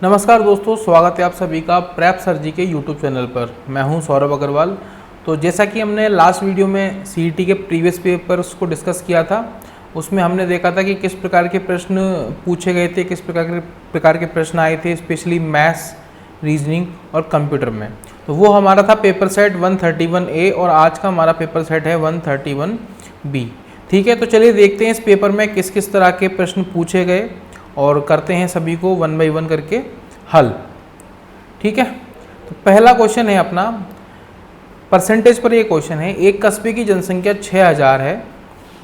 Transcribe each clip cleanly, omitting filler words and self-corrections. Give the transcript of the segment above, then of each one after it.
नमस्कार दोस्तों, स्वागत है आप सभी का प्रेप सर जी के यूट्यूब चैनल पर। मैं हूं सौरभ अग्रवाल। तो जैसा कि हमने लास्ट वीडियो में सीईटी के प्रीवियस पेपर्स को डिस्कस किया था, उसमें हमने देखा था कि किस प्रकार के प्रश्न पूछे गए थे, किस प्रकार के प्रश्न आए थे, स्पेशली मैथ्स, रीजनिंग और कंप्यूटर में। तो वो हमारा था पेपर सेट 131A और आज का हमारा पेपर सेट है 131B। ठीक है, तो चलिए देखते हैं इस पेपर में किस किस तरह के प्रश्न पूछे गए और करते हैं सभी को 1 बाय 1 करके हल। ठीक है, तो पहला क्वेश्चन है अपना परसेंटेज पर। ये क्वेश्चन है, एक कस्बे की जनसंख्या 6000 है।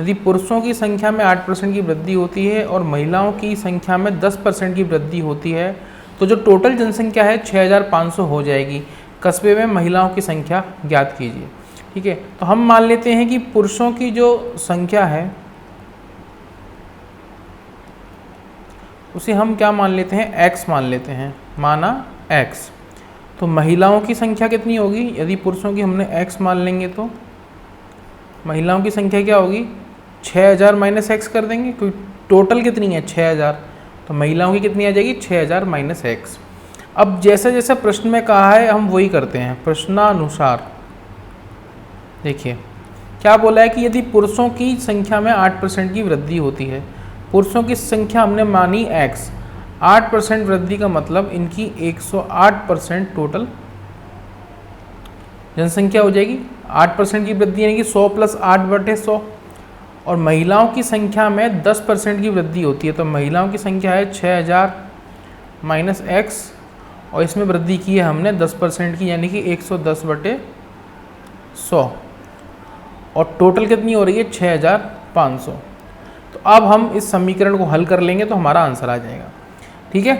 यदि पुरुषों की संख्या में 8% की वृद्धि होती है और महिलाओं की संख्या में 10% की वृद्धि होती है तो जो टोटल जनसंख्या है 6500 हो जाएगी। कस्बे में महिलाओं की संख्या ज्ञात कीजिए। ठीक है, तो हम मान लेते हैं कि पुरुषों की जो संख्या है उसे हम क्या मान लेते हैं, x मान लेते हैं, माना x। तो महिलाओं की संख्या कितनी होगी, यदि पुरुषों की हमने x मान लेंगे तो महिलाओं की संख्या क्या होगी, 6000 माइनस x कर देंगे, क्योंकि टोटल कितनी है 6000, तो महिलाओं की कितनी आ जाएगी 6000 माइनस x। अब जैसा जैसा प्रश्न में कहा है हम वही करते हैं प्रश्नानुसार। देखिए क्या बोला है कि यदि पुरुषों की संख्या में 8% की वृद्धि होती है, पुरुषों की संख्या हमने मानी x, 8% वृद्धि का मतलब इनकी 108% टोटल जनसंख्या हो जाएगी। 8% की वृद्धि यानी कि 100 + 8/100। और महिलाओं की संख्या में 10% की वृद्धि होती है, तो महिलाओं की संख्या है 6000 माइनस x और इसमें वृद्धि की है हमने 10% की यानी कि 110/100 और टोटल कितनी हो रही है 6500। तो अब हम इस समीकरण को हल कर लेंगे तो हमारा आंसर आ जाएगा। ठीक है,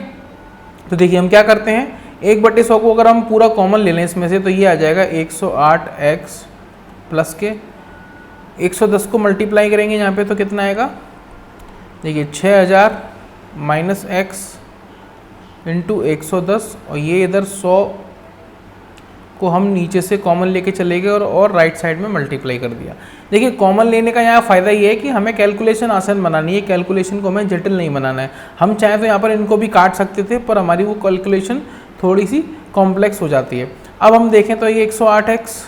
तो देखिए हम क्या करते हैं, 1/100 को अगर हम पूरा कॉमन ले लें इसमें से तो ये आ जाएगा 108x प्लस के 110 को मल्टीप्लाई करेंगे यहाँ पे तो कितना आएगा, देखिए 6000 माइनस x इंटू 110 और ये इधर 100 को हम नीचे से कॉमन लेके चले गए और राइट साइड में मल्टीप्लाई कर दिया। देखिए कॉमन लेने का यहाँ फ़ायदा ये है कि हमें कैलकुलेशन आसान बनानी है, कैलकुलेशन को हमें जटिल नहीं बनाना है। हम चाहें तो यहाँ पर इनको भी काट सकते थे पर हमारी वो कैलकुलेशन थोड़ी सी कॉम्प्लेक्स हो जाती है। अब हम देखें तो ये 108x,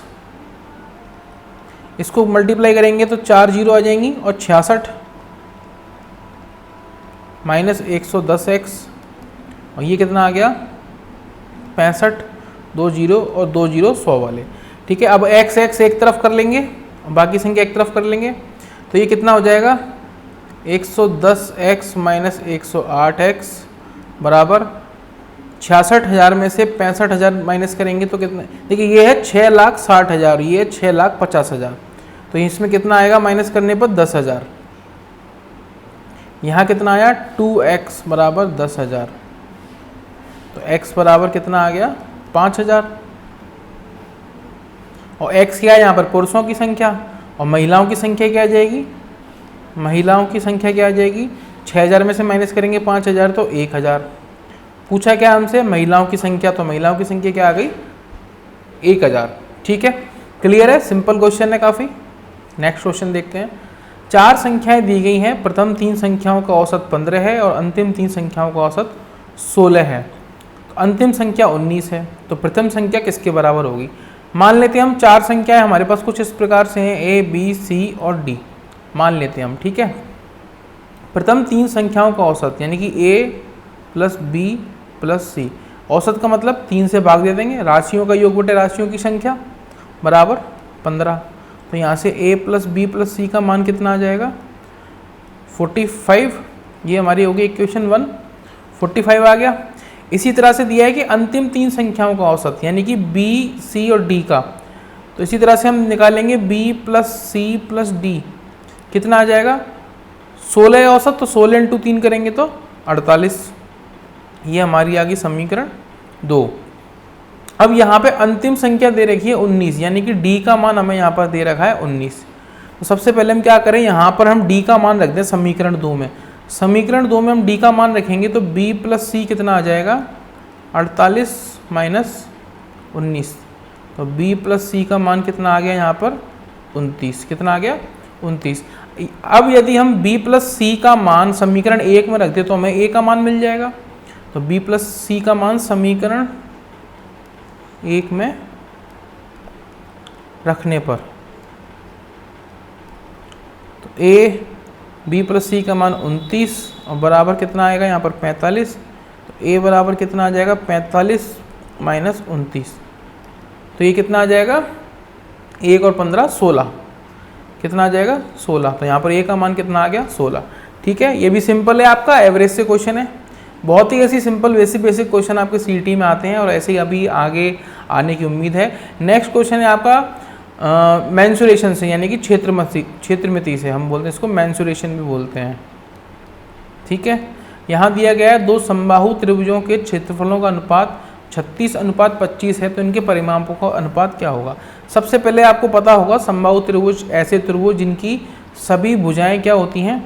इसको मल्टीप्लाई करेंगे तो 4 जीरो आ जाएंगी और 66 माइनस 110x और ये कितना आ गया 65, 2 जीरो और 2 जीरो 100 वाले। ठीक है, अब x एक तरफ कर लेंगे और बाकी संख्या एक तरफ कर लेंगे तो ये कितना हो जाएगा 110x माइनस 108x बराबर 66,000 में से 65,000 माइनस करेंगे तो कितना, देखिए ये है 6,60,000, ये 6,50,000, तो इसमें कितना आएगा माइनस करने पर 10,000। यहाँ कितना आया 2x बराबर 10,000, तो x बराबर कितना आ गया 5,000। और x क्या है यहाँ पर पुरुषों की संख्या और महिलाओं की संख्या क्या आ जाएगी, महिलाओं की संख्या क्या आ जाएगी 6000 में से माइनस करेंगे 5000 तो 1000। पूछा क्या हमसे महिलाओं की संख्या, तो महिलाओं की संख्या क्या आ गई 1000। ठीक है, क्लियर है, सिंपल क्वेश्चन है काफ़ी। नेक्स्ट क्वेश्चन देखते हैं। 4 संख्याएं दी गई हैं, प्रथम 3 संख्याओं का औसत 15 है और अंतिम 3 संख्याओं का औसत 16 है। अंतिम संख्या 19 है, तो प्रथम संख्या किसके बराबर होगी। मान लेते हैं हम 4 संख्याएं हमारे पास कुछ इस प्रकार से हैं A, B, C और D मान लेते हैं हम। ठीक है, प्रथम 3 संख्याओं का औसत यानी कि A plus B plus C, औसत का मतलब 3 से भाग दे देंगे, राशियों का योग बटे राशियों की संख्या बराबर 15। तो यहाँ से A plus B plus C का मान कितना आ जाएगा 45। ये हमारी होगी इक्वेशन 1, 45 आ गया। इसी तरह से दिया है कि अंतिम 3 संख्याओं का औसत यानी कि B, C और D का, तो इसी तरह से हम निकालेंगे B plus C plus D कितना आ जाएगा 16 है औसत, तो 16 इंटू 3 करेंगे तो 48। ये हमारी आ गई समीकरण 2। अब यहाँ पे अंतिम संख्या दे रखी है 19 यानी कि D का मान हमें यहाँ पर दे रखा है 19। तो सबसे पहले हम क्या करें, यहाँ पर हम D का मान रख दें समीकरण 2 में। समीकरण 2 में हम D का मान रखेंगे तो B प्लस C कितना आ जाएगा 48 माइनस 19, तो B प्लस C का मान कितना आ गया यहाँ पर 29, कितना आ गया 29। अब यदि हम B प्लस C का मान समीकरण 1 में रख दे तो हमें A का मान मिल जाएगा। तो b प्लस सी का मान समीकरण 1 में रखने पर, तो a b प्लस सी का मान 29 और बराबर कितना आएगा यहाँ पर 45। तो a बराबर कितना आ जाएगा 45 माइनस 29, तो ये कितना आ जाएगा 1 और 15 16, कितना आ जाएगा 16। तो यहाँ पर a का मान कितना आ गया 16। ठीक है, ये भी सिंपल है, आपका एवरेज से क्वेश्चन है। बहुत ही ऐसी सिंपल बेसिक क्वेश्चन आपके सीईटी में आते हैं और ऐसे ही अभी आगे आने की उम्मीद है। नेक्स्ट क्वेश्चन है आपका मेंसुरेशन से, यानी कि क्षेत्रमिति से, हम बोलते हैं इसको मेंसुरेशन भी बोलते हैं। ठीक है, यहाँ दिया गया है दो समबाहु त्रिभुजों के क्षेत्रफलों का अनुपात 36:25 है, तो इनके परिमापों का अनुपात क्या होगा। सबसे पहले आपको पता होगा समबाहु त्रिभुज ऐसे त्रिभुज जिनकी सभी भुजाएं क्या होती हैं,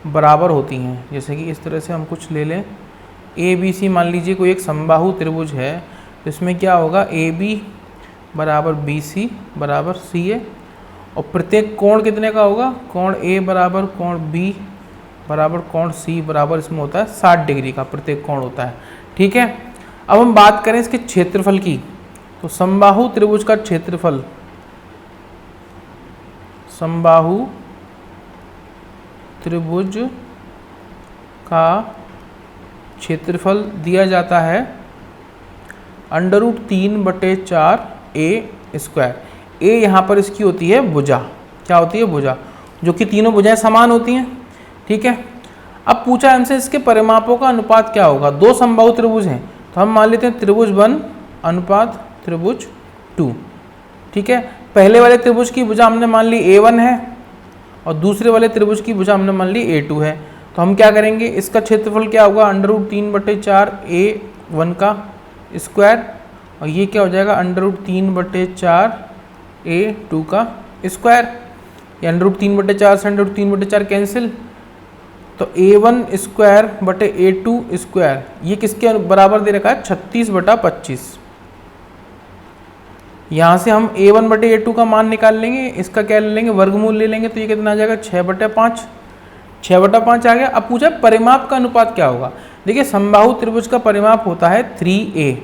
बराबर होती हैं। जैसे कि इस तरह से हम कुछ ले लें, ए बी सी मान लीजिए कोई एक समबाहु त्रिभुज है, तो इसमें क्या होगा ए बी बराबर बी सी बराबर सी ए, और प्रत्येक कोण कितने का होगा, कोण ए बराबर कोण बी बराबर कोण सी बराबर इसमें होता है 60 डिग्री का प्रत्येक कोण होता है। ठीक है, अब हम बात करें इसके क्षेत्रफल की, तो समबाहु त्रिभुज का क्षेत्रफल, समबाहु त्रिभुज का क्षेत्रफल दिया जाता है √3/4 ए स्क्वायर। ए यहाँ पर इसकी होती है भुजा, क्या होती है भुजा, जो कि तीनों भुजाएं समान होती हैं। ठीक है, अब पूछा हमसे इसके परिमापों का अनुपात क्या होगा। दो समबाहु त्रिभुज हैं, तो हम मान लेते हैं त्रिभुज 1 अनुपात त्रिभुज 2। ठीक है, पहले वाले त्रिभुज की भुजा हमने मान ली A1 है और दूसरे वाले त्रिभुज की भुजा हमने मान ली A2 है। तो हम क्या करेंगे, इसका क्षेत्रफल क्या होगा √3/4 A1 का स्क्वायर, और ये क्या हो जाएगा √3/4 A2 का स्क्वायर। या √3/4 से √3/4 कैंसिल, तो A1 स्क्वायर बटे A2 स्क्वायर, ये किसके बराबर दे रखा है 36/25। यहाँ से हम A1 बटे A2 का मान निकाल लेंगे, इसका क्या ले लेंगे वर्गमूल ले लेंगे, तो ये कितना आ जाएगा 6/5, 6/5 आ गया। अब पूछा परिमाप का अनुपात क्या होगा। देखिए समबाहु त्रिभुज का परिमाप होता है 3a।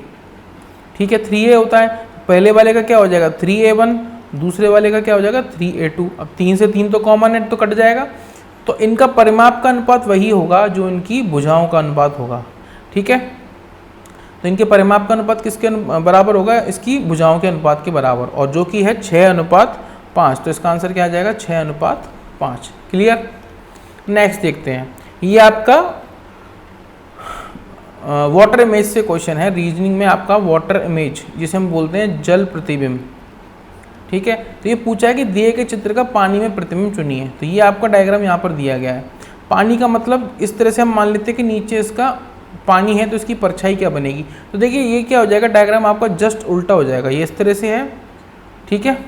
ठीक है, 3a होता है, पहले वाले का क्या हो जाएगा 3a1, दूसरे वाले का क्या हो जाएगा 3a2। अब 3 से 3 तो कॉमन है, तो कट जाएगा, तो इनका परिमाप का अनुपात वही होगा जो इनकी भुजाओं का अनुपात होगा। ठीक है, तो इनके परिमाप का अनुपात किसके बराबर होगा, इसकी भुजाओं के अनुपात के बराबर, और जो कि है 6:5। तो इसका आंसर क्या आ जाएगा 6:5। क्लियर। नेक्स्ट देखते हैं, ये आपका वाटर इमेज से क्वेश्चन है। रीजनिंग में आपका वाटर इमेज, जिसे हम बोलते हैं जल प्रतिबिंब। ठीक है, तो ये पूछा है कि दिए गए चित्र का पानी में प्रतिबिंब चुनिए। तो ये आपका डायग्राम यहाँ पर दिया गया है। पानी का मतलब इस तरह से हम मान लेते हैं कि नीचे इसका पानी है, तो इसकी परछाई क्या बनेगी। तो देखिए ये क्या हो जाएगा, डायग्राम आपका जस्ट उल्टा हो जाएगा, ये इस तरह से है। ठीक है,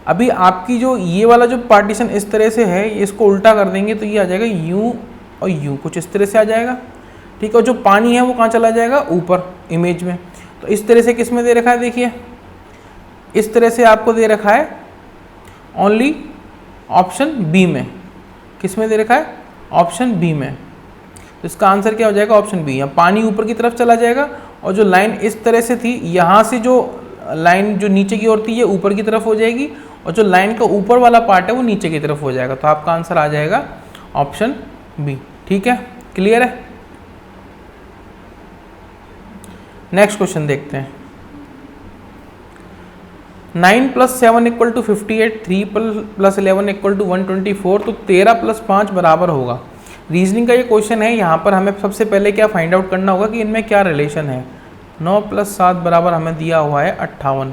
अभी आपकी जो ये वाला जो पार्टीशन इस तरह से है, इसको उल्टा कर देंगे तो ये आ जाएगा यूं और यूं, कुछ इस तरह से आ जाएगा। ठीक है, और जो पानी है वो कहाँ चला जाएगा ऊपर इमेज में। तो इस तरह से किस में दे रखा है, देखिए इस तरह से आपको दे रखा है ओनली ऑप्शन बी में। किस में दे रखा है, ऑप्शन बी में। तो इसका आंसर क्या हो जाएगा ऑप्शन बी। यहाँ पानी ऊपर की तरफ चला जाएगा, और जो लाइन इस तरह से थी, यहाँ से जो लाइन जो नीचे की ओर थी ये ऊपर की तरफ हो जाएगी, और जो लाइन का ऊपर वाला पार्ट है वो नीचे की तरफ हो जाएगा। तो आपका आंसर आ जाएगा ऑप्शन बी। ठीक है, क्लियर है। नेक्स्ट क्वेश्चन देखते हैं। 9 + 7 = 58, 3 + 11 = 124, तो 13 + 5 बराबर होगा। रीजनिंग का ये क्वेश्चन है। यहाँ पर हमें सबसे पहले क्या फाइंड आउट करना होगा कि इनमें क्या रिलेशन है। 9 + 7 बराबर हमें दिया हुआ है 58,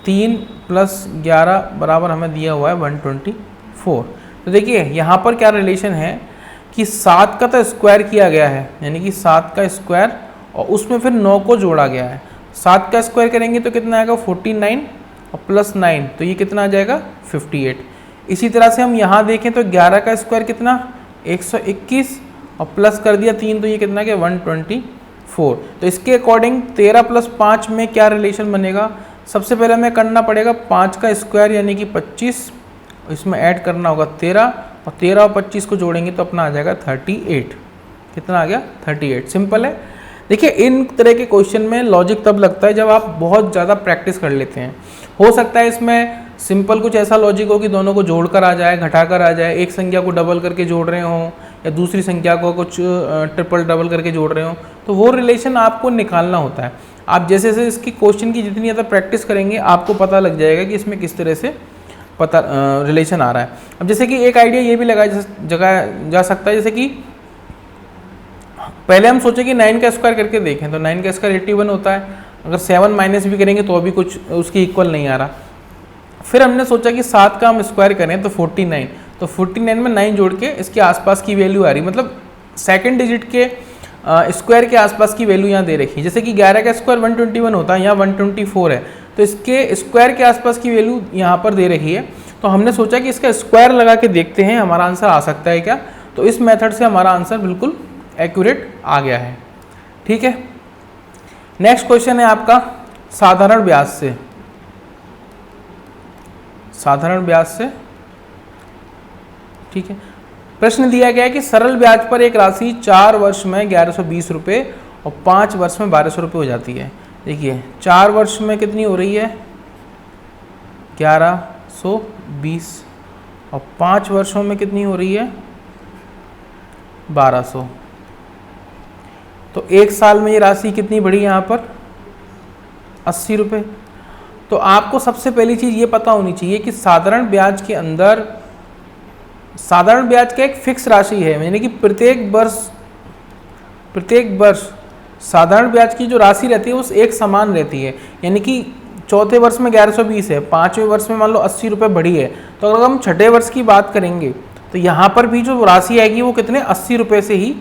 3 + 11 बराबर हमें दिया हुआ है 124। तो देखिए यहाँ पर क्या रिलेशन है कि 7 का तो स्क्वायर किया गया है, यानी कि 7 का स्क्वायर, और उसमें फिर 9 को जोड़ा गया है। 7 का स्क्वायर करेंगे तो कितना आएगा 49, और +9 तो ये कितना आ जाएगा 58। इसी तरह से हम यहाँ देखें तो 11 का स्क्वायर कितना 121, और प्लस कर दिया 3 तो ये कितना क्या 124। तो इसके अकॉर्डिंग 13 + 5 में क्या रिलेशन बनेगा। सबसे पहले हमें करना पड़ेगा 5 का स्क्वायर यानी कि 25, इसमें ऐड करना होगा 13, और 13 और 25 को जोड़ेंगे तो अपना आ जाएगा 38। कितना आ गया 38। सिंपल है। देखिए इन तरह के क्वेश्चन में लॉजिक तब लगता है जब आप बहुत ज़्यादा प्रैक्टिस कर लेते हैं। हो सकता है इसमें सिंपल कुछ ऐसा लॉजिक हो कि दोनों को जोड़कर आ जाए, घटाकर आ जाए, एक संख्या को डबल करके जोड़ रहे हो या दूसरी संख्या को कुछ ट्रिपल डबल करके जोड़ रहे हो, तो वो रिलेशन आपको निकालना होता है। आप जैसे जैसे इसकी क्वेश्चन की जितनी ज़्यादा प्रैक्टिस करेंगे आपको पता लग जाएगा कि इसमें किस तरह से पता रिलेशन आ रहा है। अब जैसे कि एक आइडिया ये भी लगाया जा सकता है, जैसे कि पहले हम सोचे कि 9 का स्क्वायर करके देखें, तो 9 का स्क्वायर 81 होता है। अगर 7 माइनस भी करेंगे तो अभी कुछ उसके इक्वल नहीं आ रहा। फिर हमने सोचा कि 7 का हम स्क्वायर करें तो 49, तो 49 में 9 जोड़ के इसके आसपास की वैल्यू आ रही, मतलब सेकंड डिजिट के स्क्वायर के आसपास की वैल्यू यहाँ दे रखी है। जैसे कि 11 का स्क्वायर 121 होता है, यहाँ 124 है, तो इसके स्क्वायर के आसपास की वैल्यू यहाँ पर दे रखी है। तो हमने सोचा कि इसका स्क्वायर लगा के देखते हैं हमारा आंसर आ सकता है क्या। तो इस मेथड से हमारा आंसर बिल्कुल एक्यूरेट आ गया है। ठीक है, नेक्स्ट क्वेश्चन है आपका साधारण ब्याज से। साधारण ब्याज से, ठीक है, प्रश्न दिया गया है कि सरल ब्याज पर एक राशि 4 वर्ष में 1120 रुपये और 5 वर्ष में 1200 रुपये हो जाती है। देखिए 4 वर्ष में कितनी हो रही है 1120 और 5 वर्षों में कितनी हो रही है 1200। तो एक साल में ये राशि कितनी बढ़ी यहाँ पर 80 रुपये। तो आपको सबसे पहली चीज़ ये पता होनी चाहिए कि साधारण ब्याज के अंदर साधारण ब्याज का एक फिक्स राशि है, यानी कि प्रत्येक वर्ष साधारण ब्याज की जो राशि रहती है उस एक समान रहती है। यानी कि चौथे वर्ष में 1120 है, 5वें वर्ष में मान लो 80 रुपये बढ़ी है, तो अगर हम छठे वर्ष की बात करेंगे तो यहाँ पर भी जो राशि आएगी वो कितने 80 रुपये से ही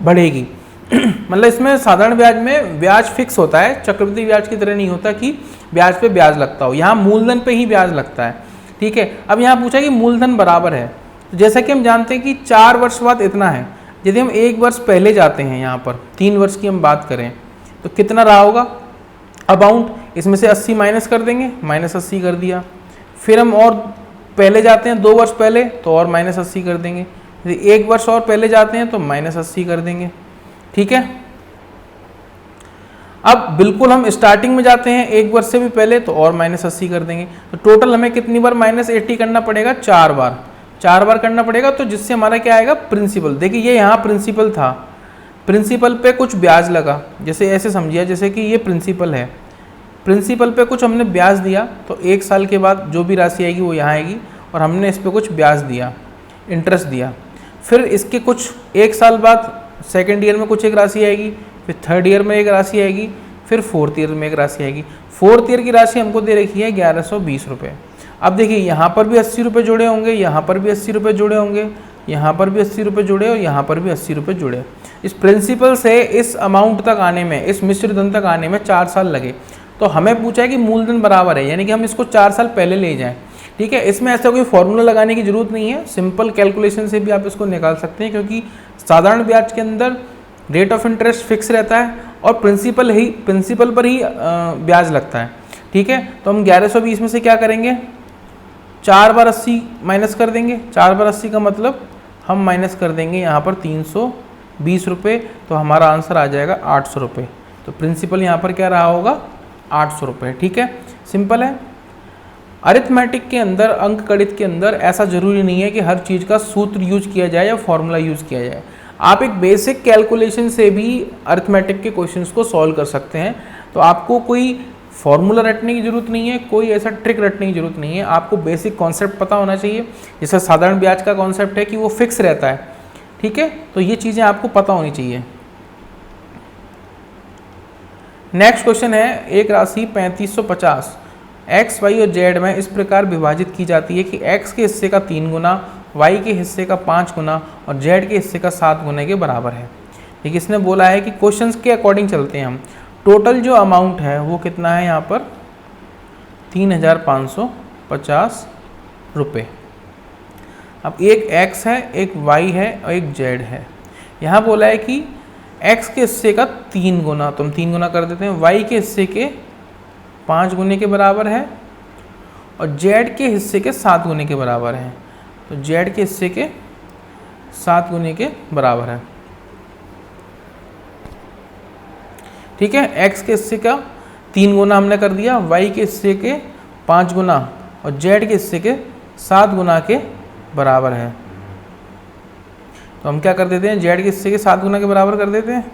बढ़ेगी। मतलब इसमें साधारण ब्याज में ब्याज फिक्स होता है, चक्रवृद्धि ब्याज की तरह नहीं होता कि ब्याज पे ब्याज लगता हो, यहाँ मूलधन पे ही ब्याज लगता है। ठीक है, अब यहाँ पूछा कि मूलधन बराबर है, तो जैसा कि हम जानते हैं कि 4 वर्ष बाद इतना है। यदि हम 1 वर्ष पहले जाते हैं, यहाँ पर 3 वर्ष की हम बात करें तो कितना रहा होगा अमाउंट, इसमें से 80 माइनस कर देंगे, -80 कर दिया। फिर हम और पहले जाते हैं 2 वर्ष पहले तो और -80 कर देंगे। यदि 1 वर्ष और पहले जाते हैं तो -80 कर देंगे। ठीक है, अब बिल्कुल हम स्टार्टिंग में जाते हैं 1 वर्ष से भी पहले तो और -80 कर देंगे। तो टोटल हमें कितनी बार -80 करना पड़ेगा 4 बार करना पड़ेगा, तो जिससे हमारा क्या आएगा प्रिंसिपल। देखिए ये यहाँ प्रिंसिपल था, प्रिंसिपल पे कुछ ब्याज लगा, जैसे ऐसे समझिए जैसे कि ये प्रिंसिपल है, प्रिंसिपल पे कुछ हमने ब्याज दिया, तो 1 साल के बाद जो भी राशि आएगी वो यहाँ आएगी और हमने इस पर कुछ ब्याज दिया, इंटरेस्ट दिया। फिर इसके कुछ 1 साल बाद सेकेंड ईयर में कुछ एक राशि आएगी, फिर थर्ड ईयर में एक राशि आएगी, फिर फोर्थ ईयर में एक राशि आएगी। फोर्थ ईयर की राशि हमको दे रखी है 1120 रुपये। अब देखिए यहाँ पर भी 80 रुपये जुड़े होंगे, यहाँ पर भी 80 रुपये जुड़े होंगे, यहाँ पर भी 80 रुपये जुड़े और यहाँ पर भी 80 रुपये जुड़े। इस प्रिंसिपल से इस अमाउंट तक आने में, इस मिश्र धन तक आने में 4 साल लगे। तो हमें पूछा है कि मूलधन बराबर है, यानी कि हम इसको 4 साल पहले ले जाएं। ठीक है, इसमें ऐसा कोई फॉर्मूला लगाने की जरूरत नहीं है, सिंपल कैलकुलेशन से भी आप इसको निकाल सकते हैं, क्योंकि साधारण ब्याज के अंदर रेट ऑफ इंटरेस्ट फिक्स रहता है और प्रिंसिपल पर ही ब्याज लगता है। ठीक है, तो हम 1120 में से क्या करेंगे 4 बार 80 माइनस कर देंगे। 4 बार 80 का मतलब हम माइनस कर देंगे यहाँ पर 320 रुपये, तो हमारा आंसर आ जाएगा 800 रुपये। तो प्रिंसिपल यहाँ पर क्या रहा होगा 800 रुपये। ठीक है, सिंपल है। अरिथमेटिक के अंदर, अंक गणित के अंदर ऐसा जरूरी नहीं है कि हर चीज़ का सूत्र यूज किया जाए या फॉर्मूला यूज किया जाए। आप एक बेसिक कैलकुलेशन से भी अरिथमेटिक के क्वेश्चंस को सॉल्व कर सकते हैं। तो आपको कोई फॉर्मूला रटने की जरूरत नहीं है, कोई ऐसा ट्रिक रटने की जरूरत नहीं है, आपको बेसिक कॉन्सेप्ट पता होना चाहिए। जैसे साधारण ब्याज का कॉन्सेप्ट है कि वो फिक्स रहता है। ठीक है, तो ये चीज़ें आपको पता होनी चाहिए। नेक्स्ट क्वेश्चन है, एक राशि 3550 एक्स, वाई और जेड में इस प्रकार विभाजित की जाती है कि एक्स के हिस्से का 3 गुना, वाई के हिस्से का 5 गुना और जेड के हिस्से का 7 गुना के बराबर है। देखिए इसने बोला है कि क्वेश्चंस के अकॉर्डिंग चलते हैं हम। टोटल जो अमाउंट है वो कितना है यहाँ पर 3550 रुपये। अब एक एक्स है, एक वाई है और एक जेड है। यहाँ बोला है कि एक्स के हिस्से का 3 गुना, तो हम 3 गुना कर देते हैं, वाई के हिस्से के 5 गुने के बराबर है और जेड के हिस्से के 7 गुने के बराबर है। तो जेड के हिस्से के 7 गुने के बराबर है। ठीक है, x के हिस्से का 3 गुना हमने कर दिया, y के हिस्से के 5 गुना और z के हिस्से के 7 गुना के बराबर है। तो हम क्या कर देते हैं, z के हिस्से के 7 गुना के बराबर कर देते हैं।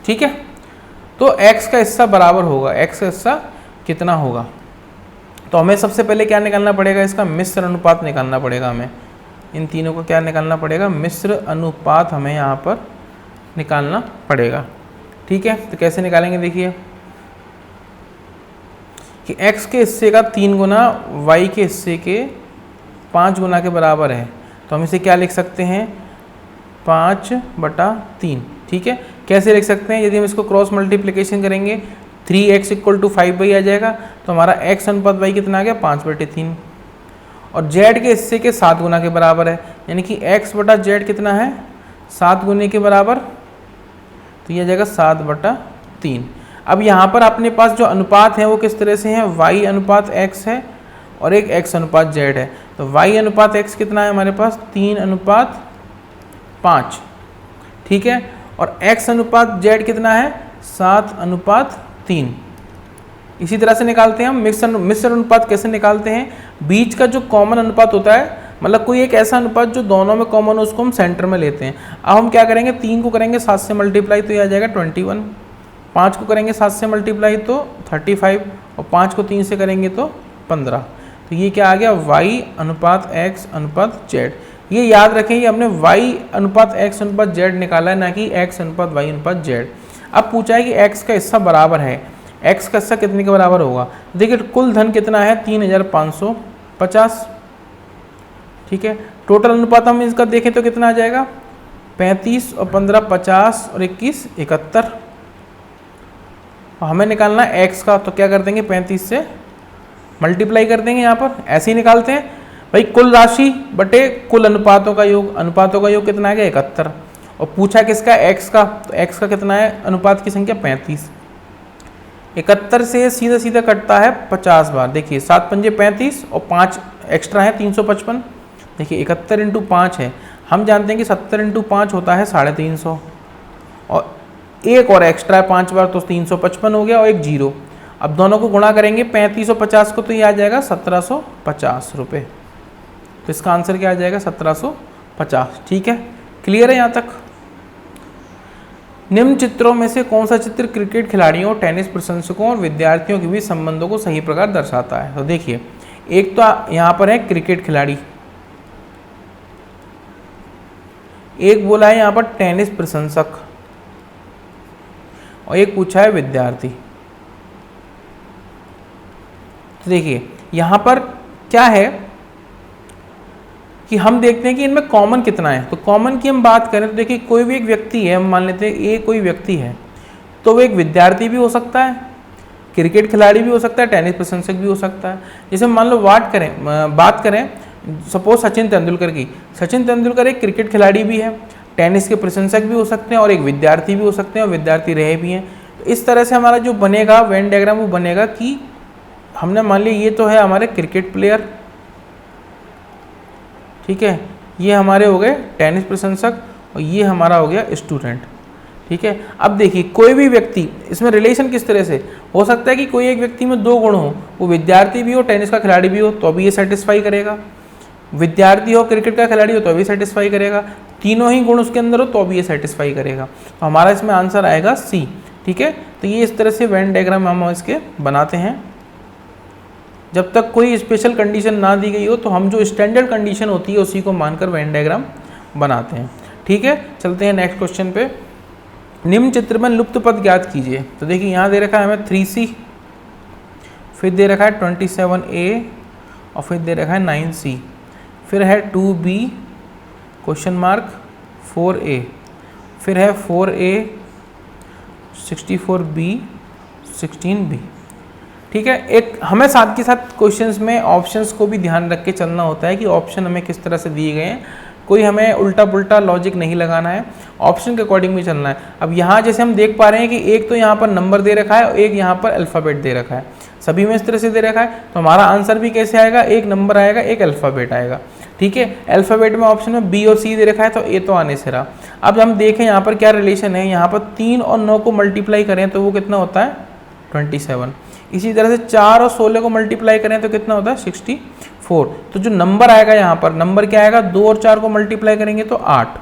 ठीक है, तो x का हिस्सा बराबर होगा, x का हिस्सा कितना होगा, तो हमें सबसे पहले क्या निकालना पड़ेगा, इसका मिश्र अनुपात निकालना पड़ेगा। हमें इन तीनों को क्या निकालना पड़ेगा, मिश्र अनुपात हमें यहाँ पर निकालना पड़ेगा। ठीक है, तो कैसे निकालेंगे, देखिए कि x के हिस्से का 3 गुना y के हिस्से के 5 गुना के बराबर है, तो हम इसे क्या लिख सकते हैं, 5/3। ठीक है, कैसे लिख सकते हैं, यदि हम इसको क्रॉस मल्टीप्लिकेशन करेंगे 3x = 5y आ जाएगा, तो हमारा x अनुपात y कितना आ गया, 5/3। और z के हिस्से के 7 गुना के बराबर है, यानी कि x/z कितना है, 7 गुने के बराबर, तो यह आ जाएगा 7/3। अब यहाँ पर अपने पास जो अनुपात है वो किस तरह से है, y अनुपात x है और एक x अनुपात z है। तो y अनुपात x कितना है हमारे पास, 3/5। ठीक है, और x अनुपात z कितना है, 7/3। इसी तरह से निकालते हैं हम मिश्र अनुपात। कैसे निकालते हैं, बीच का जो कॉमन अनुपात होता है, मतलब कोई एक ऐसा अनुपात जो दोनों में कॉमन हो, उसको हम सेंटर में लेते हैं। अब हम क्या करेंगे, 3 को करेंगे 7 से मल्टीप्लाई तो यह आ जाएगा 21, 5 को करेंगे 7 से मल्टीप्लाई तो 35 और 5 को 3 से करेंगे तो 15। तो ये क्या आ गया, y अनुपात x अनुपात z। ये याद रखें, ये हमने y अनुपात x अनुपात z निकाला है, ना कि x अनुपात y अनुपात z। अब पूछा है कि x का हिस्सा बराबर है, x का हिस्सा कितने के बराबर होगा। देखिए कुल धन कितना है, 3550। ठीक है, टोटल अनुपात हम इसका देखें तो कितना आ जाएगा, 35 और 15 50 और 21 71। हमें निकालना है x का, तो क्या कर देंगे, 35 से मल्टीप्लाई कर देंगे। यहाँ पर ऐसे ही निकालते हैं भाई, कुल राशि बटे कुल अनुपातों का योग, अनुपातों का योग कितना आ गया, 71। और पूछा किसका, x का, तो x का कितना है, अनुपात की संख्या 35। 71 से सीधा सीधा कटता है 50 बार। देखिए 7 पंजे 35 और 5 एक्स्ट्रा है 355। देखिए 71 × 5 है, हम जानते हैं कि 70 × 5 होता है 350, और एक और एक्स्ट्रा है 5 बार तो 355 हो गया और एक 0। अब दोनों को गुणा करेंगे 35 और 50 को, तो ये आ जाएगा 1750 रुपये। तो इसका आंसर क्या आ जाएगा, 1750। ठीक है, क्लियर है यहाँ तक। निम्न चित्रों में से कौन सा चित्र क्रिकेट खिलाड़ियों, टेनिस प्रशंसकों और विद्यार्थियों के बीच संबंधों को सही प्रकार दर्शाता है। तो देखिए एक तो यहाँ पर है क्रिकेट खिलाड़ी, एक बोला है यहाँ पर टेनिस प्रशंसक, और एक पूछा है विद्यार्थी। तो देखिए यहाँ पर क्या है कि हम देखते हैं कि इनमें कॉमन कितना है। तो कॉमन की हम बात करें तो देखिए कोई भी एक व्यक्ति है, हम मान लेते हैं ए कोई व्यक्ति है, तो वो एक विद्यार्थी भी हो सकता है, क्रिकेट खिलाड़ी भी हो सकता है, टेनिस प्रशंसक भी हो सकता है। जैसे मान लो बात करें सपोज सचिन तेंदुलकर की, सचिन तेंदुलकर एक क्रिकेट खिलाड़ी भी है, टेनिस के प्रशंसक भी हो सकते हैं और एक विद्यार्थी भी हो सकते हैं और विद्यार्थी रहे भी हैं। तो इस तरह से हमारा जो बनेगा वेन डायग्राम वो बनेगा कि हमने मान लिया ये तो है हमारे क्रिकेट प्लेयर, ठीक है, ये हमारे हो गए टेनिस प्रशंसक और ये हमारा हो गया स्टूडेंट। ठीक है, अब देखिए कोई भी व्यक्ति, इसमें रिलेशन किस तरह से हो सकता है कि कोई एक व्यक्ति में 2 गुण हो, वो विद्यार्थी भी हो टेनिस का खिलाड़ी भी हो तो भी ये सेटिस्फाई करेगा, विद्यार्थी हो क्रिकेट का खिलाड़ी हो तो भी सेटिस्फाई करेगा, तीनों ही गुण उसके अंदर हो तो भी ये सेटिस्फाई करेगा। तो हमारा इसमें आंसर आएगा सी। ठीक है, तो ये इस तरह से वेन डायग्राम हम इसके बनाते हैं। जब तक कोई स्पेशल कंडीशन ना दी गई हो तो हम जो स्टैंडर्ड कंडीशन होती है उसी को मानकर वेन डायग्राम बनाते हैं। ठीक है, चलते हैं नेक्स्ट क्वेश्चन पे। निम्न चित्र में लुप्त पद ज्ञात कीजिए। तो देखिए यहाँ दे रखा है हमें 3C, फिर दे रखा है 27A और फिर दे रखा है 9C, फिर है 2B क्वेश्चन मार्क 4A, फिर है 4A 64B 16B। ठीक है, एक हमें साथ के साथ क्वेश्चंस में ऑप्शंस को भी ध्यान रख के चलना होता है कि ऑप्शन हमें किस तरह से दिए गए हैं, कोई हमें उल्टा पुल्टा लॉजिक नहीं लगाना है, ऑप्शन के अकॉर्डिंग भी चलना है। अब यहाँ जैसे हम देख पा रहे हैं कि एक तो यहाँ पर नंबर दे रखा है और एक यहाँ पर अल्फ़ाबेट दे रखा है, सभी में इस तरह से दे रखा है, तो हमारा आंसर भी कैसे आएगा, एक नंबर आएगा एक अल्फ़ाबेट आएगा। ठीक है। अल्फ़ाबेट में ऑप्शन में बी और सी दे रखा है तो ए तो आने से रहा। अब हम देखें यहाँ पर क्या रिलेशन है, यहाँ पर 3 और 9 को मल्टीप्लाई करें तो वो कितना होता है 27। इसी तरह से 4 और 16 को मल्टीप्लाई करें तो कितना होता है 64। तो जो नंबर आएगा यहाँ पर, नंबर क्या आएगा, 2 और 4 को मल्टीप्लाई करेंगे तो 8।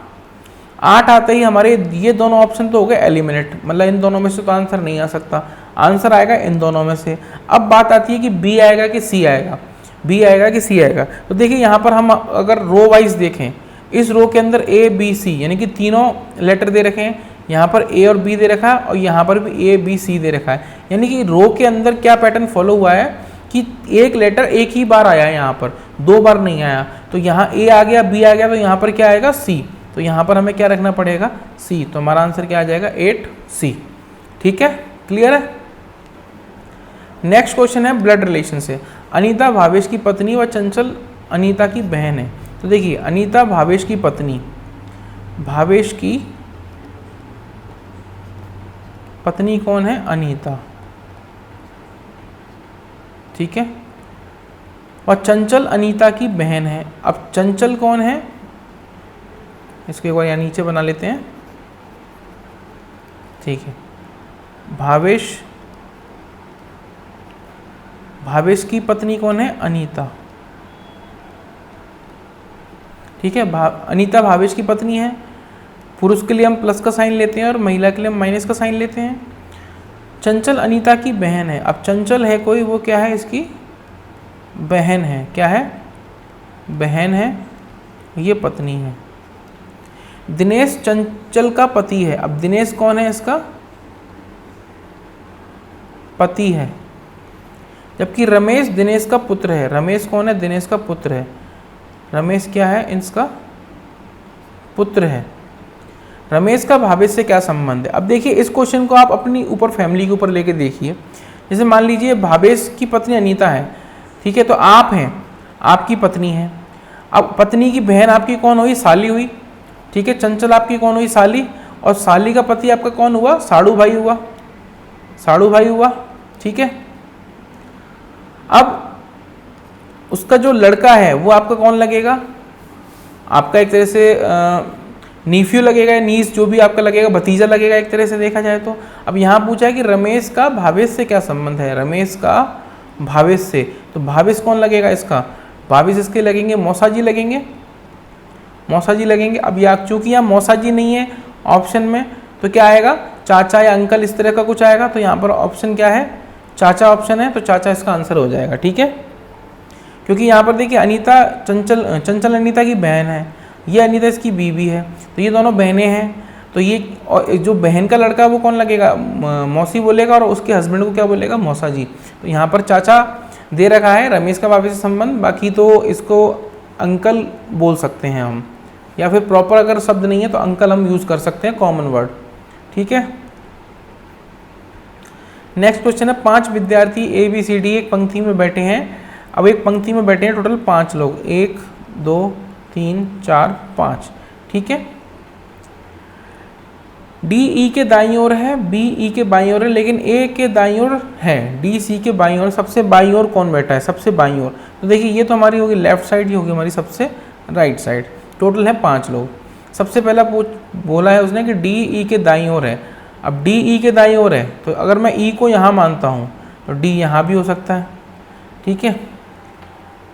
8 आते ही हमारे ये दोनों ऑप्शन तो हो गए एलिमिनेट, मतलब इन दोनों में से तो आंसर नहीं आ सकता, आंसर आएगा इन दोनों में से। अब बात आती है कि बी आएगा कि सी आएगा, बी आएगा कि सी आएगा। तो देखिए यहाँ पर हम अगर रो वाइज देखें, इस रो के अंदर ए बी सी यानी कि तीनों लेटर दे रखे हैं, यहाँ पर ए और बी दे रखा है और यहाँ पर भी ए बी सी दे रखा है। यानी कि रो के अंदर क्या पैटर्न फॉलो हुआ है कि एक लेटर एक ही बार आया है, यहाँ पर 2 बार नहीं आया। तो यहाँ ए आ गया, बी आ गया, तो यहाँ पर क्या आएगा सी। तो यहाँ पर हमें क्या रखना पड़ेगा सी। तो हमारा आंसर क्या आ जाएगा 8C। ठीक है, क्लियर है। नेक्स्ट क्वेश्चन है ब्लड रिलेशन से। अनीता भावेश की पत्नी व चंचल अनीता की बहन है। तो देखिए अनीता भावेश की पत्नी, भावेश की पत्नी कौन है अनीता, ठीक है, और चंचल अनीता की बहन है। अब चंचल कौन है, इसको एक बार यहाँ नीचे बना लेते हैं, ठीक है। भावेश की पत्नी कौन है अनीता, ठीक है। अनीता भावेश की पत्नी है। पुरुष के लिए हम प्लस का साइन लेते हैं और महिला के लिए हम माइनस का साइन लेते हैं। चंचल अनीता की बहन है। अब चंचल है कोई, वो क्या है इसकी बहन है, क्या है बहन है, ये पत्नी है। दिनेश चंचल का पति है। अब दिनेश कौन है, इसका पति है, जबकि रमेश दिनेश का पुत्र है। रमेश कौन है, दिनेश का पुत्र है। रमेश क्या है, इसका पुत्र है। रमेश का भावेश से क्या संबंध है। अब देखिए इस क्वेश्चन को आप अपनी ऊपर फैमिली के ऊपर लेके देखिए। जैसे मान लीजिए भावेश की पत्नी अनीता है, ठीक है, तो आप हैं, आपकी पत्नी है। अब पत्नी की बहन आपकी कौन हुई, साली हुई, ठीक है। चंचल आपकी कौन हुई, साली, और साली का पति आपका कौन हुआ, साड़ू भाई हुआ, साड़ू भाई हुआ, ठीक है। अब उसका जो लड़का है वो आपका कौन लगेगा, आपका एक तरह से नीफ्यू लगेगा, नीस जो भी आपका लगेगा, भतीजा लगेगा एक तरह से देखा जाए तो। अब यहाँ पूछा है कि रमेश का भावेश से क्या संबंध है, रमेश का भावेश से, तो भावेश कौन लगेगा इसका, भावेश इसके लगेंगे मौसा जी लगेंगे, मौसा जी लगेंगे। अब यहाँ चूंकि यहाँ मौसा जी नहीं है ऑप्शन में, तो क्या आएगा चाचा या अंकल, इस तरह का कुछ आएगा। तो यहाँ पर ऑप्शन क्या है, चाचा ऑप्शन है, तो चाचा इसका आंसर हो जाएगा, ठीक है। क्योंकि यहाँ पर देखिए अनीता चंचल अनीता की बहन है, ये अनीता इसकी बीवी है, तो ये दोनों बहनें हैं। तो ये जो बहन का लड़का है वो कौन लगेगा, मौसी बोलेगा, और उसके हस्बैंड को क्या बोलेगा, मौसा जी। तो यहाँ पर चाचा दे रखा है, रमेश का भावेश से संबंध, बाकी तो इसको अंकल बोल सकते हैं हम, या फिर प्रॉपर अगर शब्द नहीं है तो अंकल हम यूज़ कर सकते हैं, कॉमन वर्ड, ठीक है। नेक्स्ट क्वेश्चन है 5 विद्यार्थी ABCD एक पंक्ति में बैठे हैं। अब एक पंक्ति में बैठे हैं टोटल 5 लोग, 1 2 3 4 5, ठीक है। DE के दाईं ओर है, BE के बाईं ओर है, लेकिन A के दाईं ओर है, DC के बाईं ओर। सबसे बाईं ओर कौन बैठा है, सबसे बाईं ओर। तो देखिए ये तो हमारी होगी लेफ्ट साइड, ये होगी हमारी सबसे राइट साइड। टोटल है 5 लोग। सबसे पहला बोला है उसने कि DE के दाईं ओर है। अब DE के दाईं ओर है, तो अगर मैं E को यहाँ मानता हूँ तो D यहाँ भी हो सकता है, ठीक है।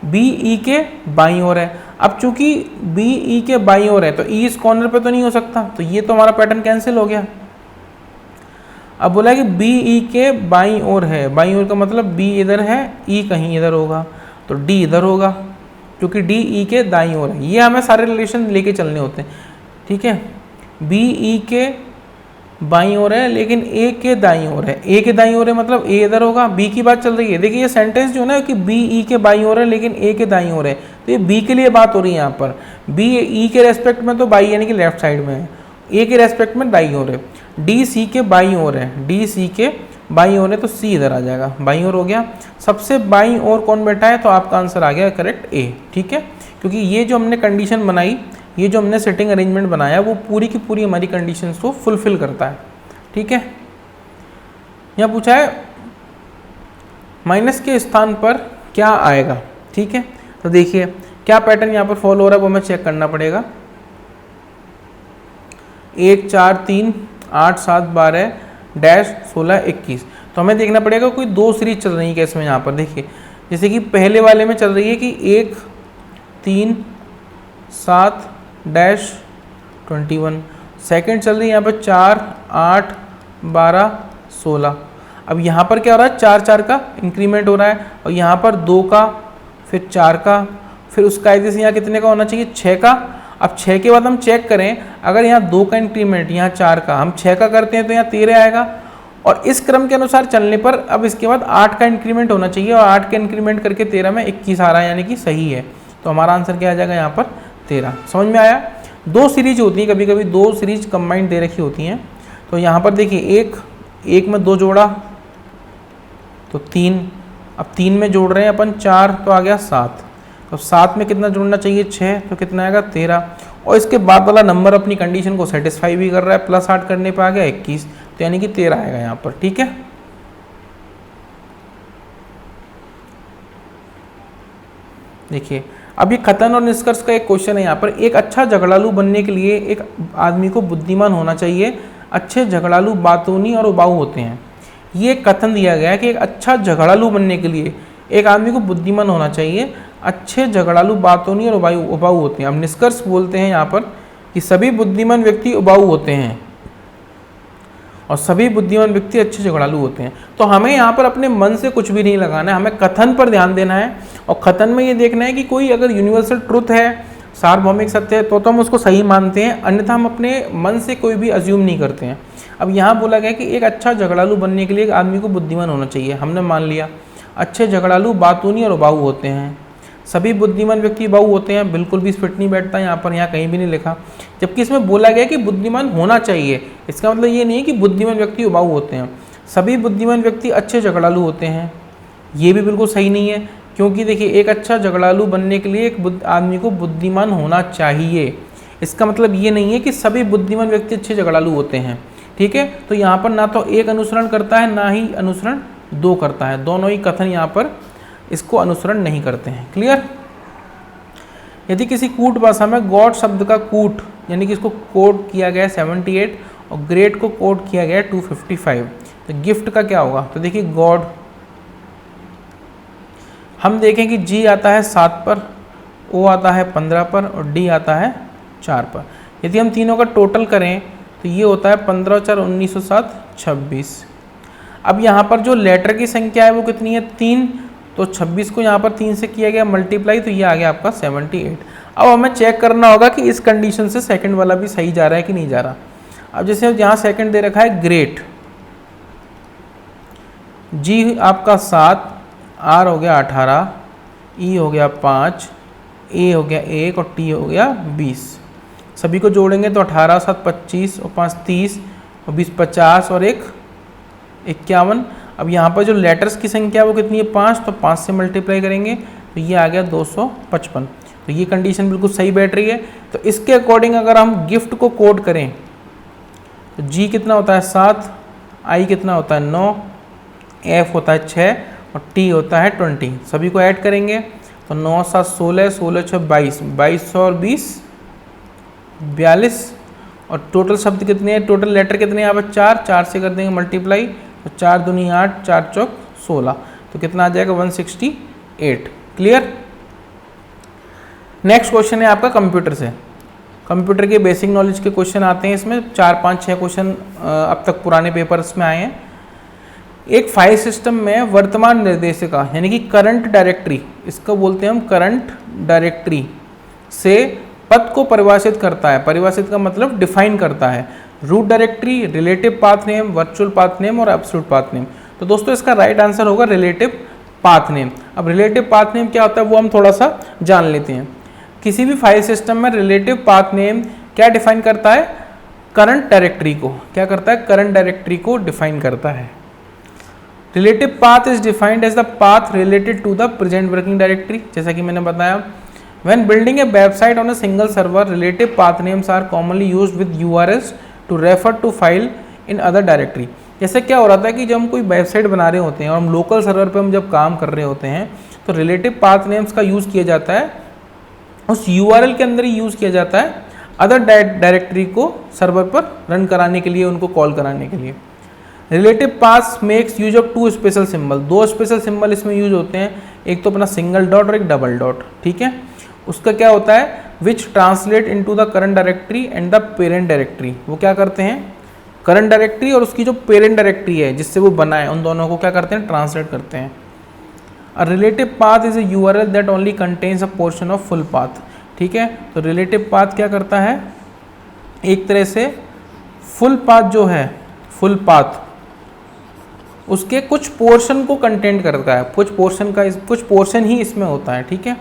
BE के बाईं ओर है। अब चूंकि BE के बाईं ओर है तो E इस कॉर्नर पे तो नहीं हो सकता, तो ये तो हमारा पैटर्न कैंसिल हो गया। अब बोला कि BE के बाईं ओर है, बाईं ओर का मतलब B इधर है, E कहीं इधर होगा, तो D इधर होगा, क्योंकि DE के दाईं ओर है। ये हमें सारे रिलेशन लेके चलने होते हैं, ठीक है। BE के बाईं ओर है लेकिन A के दाईं ओर है, A के दाईं ओर है मतलब A इधर होगा। B की बात चल रही है, देखिए ये सेंटेंस जो है ना कि BE के बाईं ओर है लेकिन A के दाईं ओर है, तो ये B के लिए बात हो रही है यहाँ पर। B E के रेस्पेक्ट में तो बाई यानी कि लेफ्ट साइड में है, A के रेस्पेक्ट में दाईं ओर है। D C के बाईं ओर है, D C के बाईं ओर है, तो C इधर आ जाएगा, बाईं ओर हो गया। सबसे बाईं ओर कौन बैठा है, तो आपका आंसर आ गया करेक्ट A, ठीक है। क्योंकि ये जो हमने कंडीशन बनाई, ये जो हमने सेटिंग अरेंजमेंट बनाया, वो पूरी की पूरी हमारी कंडीशंस को फुलफिल करता है, ठीक है। यहाँ पूछा है माइनस के स्थान पर क्या आएगा, ठीक है। तो देखिए क्या पैटर्न यहाँ पर फॉलो हो रहा है वो हमें चेक करना पड़ेगा। 1 4 3 8 7 12 डैश 16 21। तो हमें देखना पड़ेगा कोई 2 सीरीज चल रही है क्या इसमें। यहाँ पर देखिए जैसे कि पहले वाले में चल रही है कि 1 3 7 डैश 21। सेकेंड चल रही है यहाँ पर 4 8 12 16। अब यहाँ पर क्या हो रहा है, 4 4 का इंक्रीमेंट हो रहा है और यहाँ पर 2 का, फिर 4 का, फिर उसका जैसे यहाँ कितने का होना चाहिए, 6 का। अब 6 के बाद हम चेक करें, अगर यहाँ 2 का इंक्रीमेंट, यहाँ 4 का, हम 6 का करते हैं तो यहाँ 13 आएगा। और इस क्रम के अनुसार चलने पर अब इसके बाद 8 का इंक्रीमेंट होना चाहिए और 8 का इंक्रीमेंट करके 13 में 21 आ रहा है, यानी कि सही है। तो हमारा आंसर क्या आ जाएगा यहाँ पर 13। समझ में आया। 2 सीरीज होती हैं, कभी कभी 2 सीरीज कंबाइंड दे रखी होती हैं। तो यहाँ पर देखिए 1 में 2 जोड़ा तो 3, अब 3 में जोड़ रहे हैं अपन 4 तो आ गया 7, तो 7 में कितना जोड़ना चाहिए 6, तो कितना आएगा 13। और इसके बाद वाला नंबर अपनी कंडीशन को सेटिस्फाई भी कर रहा है, +8 करने पे आ गया 21, तो यानी कि 13 आएगा यहाँ पर। ठीक है, देखिए अब ये कथन और निष्कर्ष का एक क्वेश्चन है यहाँ पर। एक अच्छा झगड़ालू बनने के लिए एक आदमी को बुद्धिमान होना चाहिए। अच्छे झगड़ालू बातूनी और उबाऊ होते हैं। ये कथन दिया गया है कि एक अच्छा झगड़ालू बनने के लिए एक आदमी को बुद्धिमान होना चाहिए। अच्छे झगड़ालू बातूनी और उबाऊ होते हैं। अब निष्कर्ष बोलते हैं यहाँ पर कि सभी बुद्धिमान व्यक्ति उबाऊ होते हैं और सभी बुद्धिमान व्यक्ति अच्छे झगड़ालू होते हैं। तो हमें यहाँ पर अपने मन से कुछ भी नहीं लगाना है, हमें कथन पर ध्यान देना है और कथन में ये देखना है कि कोई अगर यूनिवर्सल ट्रुथ है, सार्वभौमिक सत्य है, तो हम उसको सही मानते हैं, अन्यथा हम अपने मन से कोई भी अज्यूम नहीं करते हैं। अब यहाँ बोला गया कि एक अच्छा झगड़ालू बनने के लिए एक आदमी को बुद्धिमान होना चाहिए, हमने मान लिया। अच्छे झगड़ालू बातूनी और उबाऊ होते हैं। सभी बुद्धिमान व्यक्ति उबाऊ होते हैं, बिल्कुल भी फिट नहीं बैठता यहाँ पर, यहाँ कहीं भी नहीं लिखा। जबकि इसमें बोला गया कि बुद्धिमान होना चाहिए, इसका मतलब ये नहीं है कि बुद्धिमान व्यक्ति उबाऊ होते हैं। सभी बुद्धिमान व्यक्ति अच्छे झगड़ालू होते हैं, ये भी बिल्कुल सही नहीं है, क्योंकि देखिए एक अच्छा झगड़ालू बनने के लिए एक आदमी को बुद्धिमान होना चाहिए। इसका मतलब ये नहीं है कि सभी बुद्धिमान व्यक्ति अच्छे झगड़ालू होते हैं। ठीक है, तो यहाँ पर ना तो एक अनुसरण करता है ना ही अनुसरण 2 करता है, दोनों ही कथन यहाँ पर इसको अनुसरण नहीं करते हैं। क्लियर। यदि किसी कूट भाषा में गॉड शब्द का कूट यानी कि इसको कोड किया गया 78 और ग्रेट को कोड किया गया 255, तो गिफ्ट का क्या होगा। तो देखिए गॉड, हम देखें कि जी आता है 7 पर, ओ आता है 15 पर और डी आता है 4 पर। यदि हम तीनों का टोटल करें तो ये होता है 15 4 19 7 26। अब यहाँ पर जो लेटर की संख्या है वो कितनी है 3, तो 26 को यहाँ पर 3 से किया गया मल्टीप्लाई, तो ये आ गया आपका 78। अब हमें चेक करना होगा कि इस कंडीशन से सेकंड वाला भी सही जा रहा है कि नहीं जा रहा। अब जैसे यहाँ सेकंड दे रखा है ग्रेट, जी आपका 7, आर हो गया 18, ई हो गया 5, ए हो गया 1 और टी हो गया 20। सभी को जोड़ेंगे तो 18 7 25 और 5 30 और 20 50 और 1 51। अब यहाँ पर जो लेटर्स की संख्या वो कितनी है 5, तो 5 से मल्टीप्लाई करेंगे तो ये आ गया 255। तो ये कंडीशन बिल्कुल सही बैठ रही है। तो इसके अकॉर्डिंग अगर हम गिफ्ट को कोड करें तो जी कितना होता है 7, आई कितना होता है 9, एफ होता है 6 और टी होता है 20। सभी को ऐड करेंगे तो 9 7 16, 16 6 22, 22 और 20 42 और टोटल शब्द कितने हैं, टोटल लेटर कितने हैं यहाँ पर 4, 4 से कर देंगे मल्टीप्लाई तो 4 दूनी 8, 4 चौक 16, तो कितना आ जाएगा 168। क्लियर। नेक्स्ट क्वेश्चन है आपका कंप्यूटर से। कंप्यूटर के बेसिक नॉलेज के क्वेश्चन आते हैं इसमें, 4 5 6 क्वेश्चन अब तक पुराने पेपर्स में आए हैं। एक फाइल सिस्टम में वर्तमान निर्देशिका यानी कि करंट डायरेक्टरी, इसको बोलते हैं हम करंट डायरेक्टरी, से पथ को परिभाषित करता है। परिभाषित का मतलब डिफाइन करता है। Root directory, relative path name, virtual path name और एब्सोल्यूट पाथ नेम। तो दोस्तों इसका राइट आंसर होगा रिलेटिव पाथ नेम। अब रिलेटिव पाथ नेम क्या होता है वो हम थोड़ा सा जान लेते हैं। किसी भी फाइल सिस्टम में रिलेटिव पाथ नेम क्या डिफाइन करता है, करंट डायरेक्टरी को क्या करता है, करंट डायरेक्टरी को डिफाइन करता है। Relative path is defined as the path related to the present working directory. जैसा कि मैंने बताया, when building a website on a single server, relative path names are commonly used with URLs to refer to file in other directory। जैसे क्या हो रहा था कि जब हम कोई वेबसाइट बना रहे होते हैं और हम लोकल सर्वर पे हम जब काम कर रहे होते हैं तो रिलेटिव पाथ नेम्स का यूज़ किया जाता है उस URL के अंदर ही यूज़ किया जाता है अदर डायरेक्टरी को सर्वर पर रन कराने के लिए, उनको कॉल कराने के लिए। Relative path makes use of 2 special symbol, 2 special symbol इसमें यूज होते हैं, एक तो अपना सिंगल डॉट और एक डबल डॉट, ठीक है। उसका क्या होता है, which translate into the current directory and the parent directory. वो क्या करते हैं, करंट डायरेक्टरी और उसकी जो पेरेंट डायरेक्टरी है जिससे वो बना है, उन दोनों को क्या करते हैं, ट्रांसलेट करते हैं। अ relative path is a URL that only contains a portion of full path, ठीक है। तो रिलेटिव पाथ क्या करता है, एक तरह से फुल पाथ जो है, फुल पाथ उसके कुछ पोर्शन को कंटेंट करता है, कुछ पोर्शन ही इसमें होता है, ठीक है।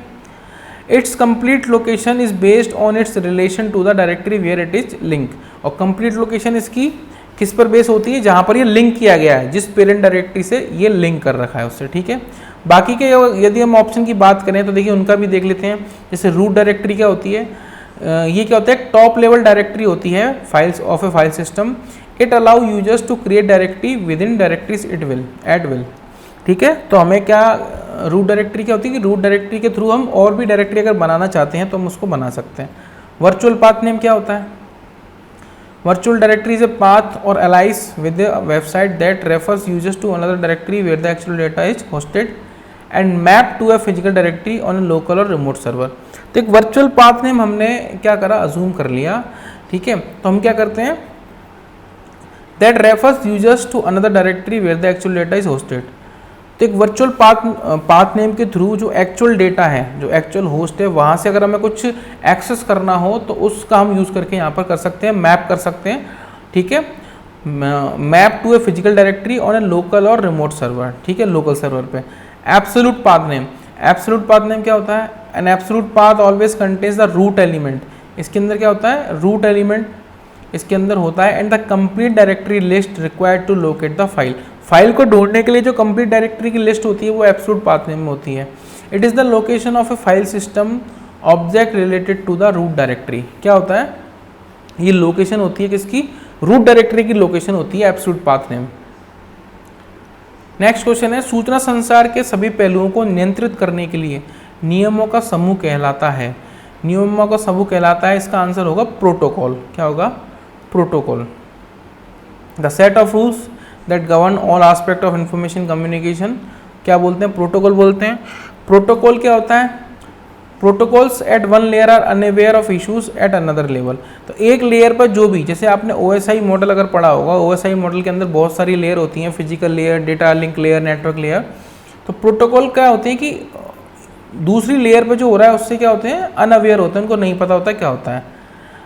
Its complete location is based on its relation to the directory where it is link. और कंप्लीट लोकेशन इसकी किस पर बेस होती है, जहाँ पर ये लिंक किया गया है, जिस पेरेंट डायरेक्टरी से ये लिंक कर रखा है उससे, ठीक है। बाकी के यदि हम ऑप्शन की बात करें तो देखिए उनका भी देख लेते हैं। जैसे रूट डायरेक्टरी क्या होती है, ये क्या होता है, टॉप लेवल डायरेक्टरी होती है files of a file system. It allow users to create directory with in directories at will, ठीक है। तो हमें क्या, रूट डायरेक्टरी क्या होती है कि रूट डायरेक्टरी के थ्रू हम और भी डायरेक्टरी अगर बनाना चाहते हैं तो हम उसको बना सकते हैं। वर्चुअल पाथ नेम क्या होता है, virtual directory is a path or alias with a website that refers users to another directory where the actual data is hosted and map to a physical directory on a local और remote server. तो एक virtual path name हमने क्या करा, assume कर लिया, ठीक है। तो हम क्या करते हैं, that refers users to another directory where the actual data is hosted. तो एक वर्चुअल पाथ नेम के थ्रू जो एक्चुअल डेटा है, जो एक्चुअल होस्ट है, वहाँ से अगर हमें कुछ एक्सेस करना हो तो उसका हम यूज़ करके यहाँ पर कर सकते हैं, मैप कर सकते हैं, ठीक है। Map to a physical directory on a local और रिमोट सर्वर, ठीक है, लोकल सर्वर पे। Absolute path name, absolute path name क्या होता है, an absolute path always contains the root element. इसके अंदर क्या होता है, रूट एलिमेंट इसके अंदर होता है, and the complete directory list required to locate the file. File को ढूंढने के लिए जो कंप्लीट डायरेक्टरी की लिस्ट होती है वो एब्सोल्यूट पाथ नेम में होती है। It is the location of a file system object related to the root directory. क्या होता है, ये लोकेशन होती है किसकी, रूट डायरेक्टरी की लोकेशन होती है absolute path name. Next question है, सूचना संचार के सभी पहलुओं को नियंत्रित करने के लिए नियमों का समूह कहलाता है। नियमों का समूह कहलाता है, इसका आंसर होगा प्रोटोकॉल। क्या होगा, protocol. The set of rules that govern all aspect of information communication क्या बोलते हैं, प्रोटोकॉल बोलते हैं। प्रोटोकॉल क्या होता है, protocols at one layer are unaware of issues at another level. तो एक लेयर पर जो भी, जैसे आपने OSI मॉडल अगर पढ़ा होगा, OSI मॉडल के अंदर बहुत सारी लेयर होती हैं, physical layer, data link layer, network layer. तो प्रोटोकॉल क्या होते हैं कि दूसरी लेयर पर जो हो रहा है उससे क्या होते हैं, अनअवेयर होते हैं, उनको नहीं पता होता क्या होता है।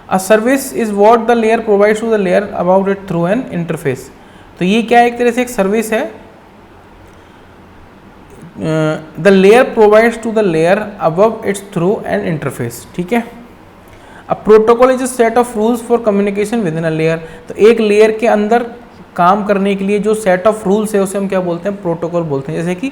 A service is what the layer provides to the layer about it through an interface. तो ये क्या है, एक तरह से एक सर्विस है। The layer provides to the layer above its through an interface, ठीक है। A protocol is a set of rules for communication with in a layer. तो एक लेयर के अंदर काम करने के लिए जो सेट ऑफ रूल्स है उसे हम क्या बोलते हैं, प्रोटोकॉल बोलते हैं। जैसे कि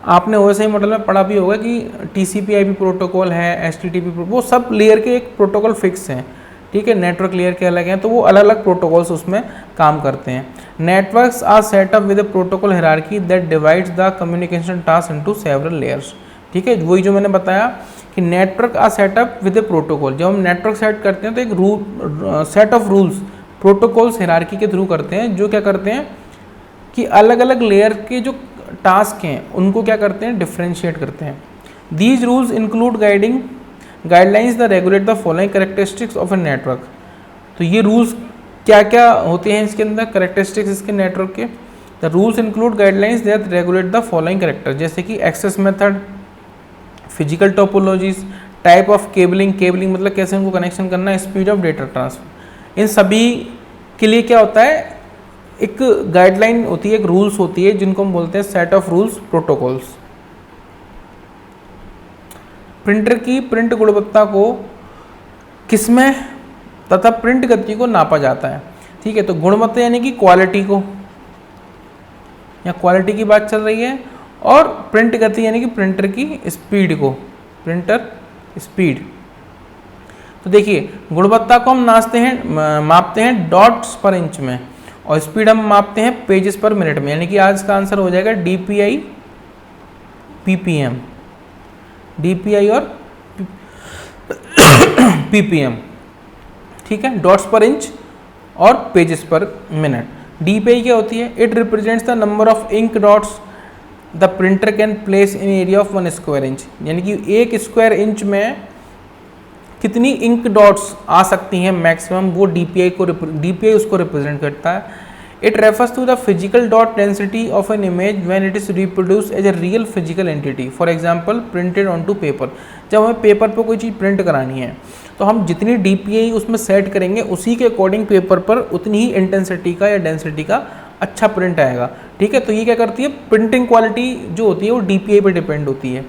आपने OSI मॉडल में पढ़ा भी होगा कि TCP/IP प्रोटोकॉल है, HTTP, वो सब लेयर के एक प्रोटोकॉल फिक्स हैं, ठीक है। नेटवर्क लेयर के अलग हैं, तो वो अलग अलग प्रोटोकॉल्स उसमें काम करते हैं। Networks are set up with a protocol hierarchy that divides the communication task into several layers, ठीक है। वही जो मैंने बताया कि network are set up with a protocol. जब हम नेटवर्क सेट करते हैं तो एक set of rules protocols hierarchy के थ्रू करते हैं, जो क्या करते हैं कि अलग अलग लेयर के जो टास्क हैं उनको क्या करते हैं, डिफ्रेंशिएट करते हैं। These rules include guidelines the regulate the following characteristics of a network. तो ये रूल्स क्या क्या होते हैं इसके अंदर, कैरेक्टरिस्टिक्स इसके नेटवर्क के। The rules include guidelines that regulate the following character, जैसे कि access method, physical topologies, type of cabling, cabling मतलब कैसे उनको कनेक्शन करना है, स्पीड ऑफ डेटा ट्रांसफर। इन सभी के लिए क्या होता है, एक गाइडलाइन होती है, एक रूल्स होती है, जिनको हम बोलते हैं set of rules protocols. Printer की प्रिंट गुणवत्ता को किसमें तथा प्रिंट गति को नापा जाता है, ठीक है। तो गुणवत्ता यानी कि क्वालिटी को, या क्वालिटी की बात चल रही है, और प्रिंट गति यानी कि प्रिंटर की स्पीड को, प्रिंटर स्पीड। तो देखिए गुणवत्ता को हम मापते हैं डॉट्स पर इंच में, और स्पीड हम मापते हैं पेजेस पर मिनट में, यानी कि आज का आंसर हो जाएगा DPI PPM, DPI और ppm, ठीक है, डॉट्स पर इंच और पेजेस पर मिनट। DPI क्या होती है? It represents the number of ink dots the printer can place in area of 1 square inch, यानी कि 1 स्क्वायर इंच में कितनी इंक डॉट्स आ सकती हैं मैक्सिमम, वो DPI उसको रिप्रेजेंट करता है। It refers to the physical dot density of an image when it is reproduce as a real physical entity, for example printed on to paper. जब हमें पेपर पर कोई चीज़ प्रिंट करानी है तो हम जितनी DPI उसमें सेट करेंगे उसी के अकॉर्डिंग पेपर पर उतनी ही इंटेंसिटी का या डेंसिटी का अच्छा प्रिंट आएगा, ठीक है। तो ये क्या करती है, प्रिंटिंग क्वालिटी जो होती है वो DPI पर डिपेंड होती है।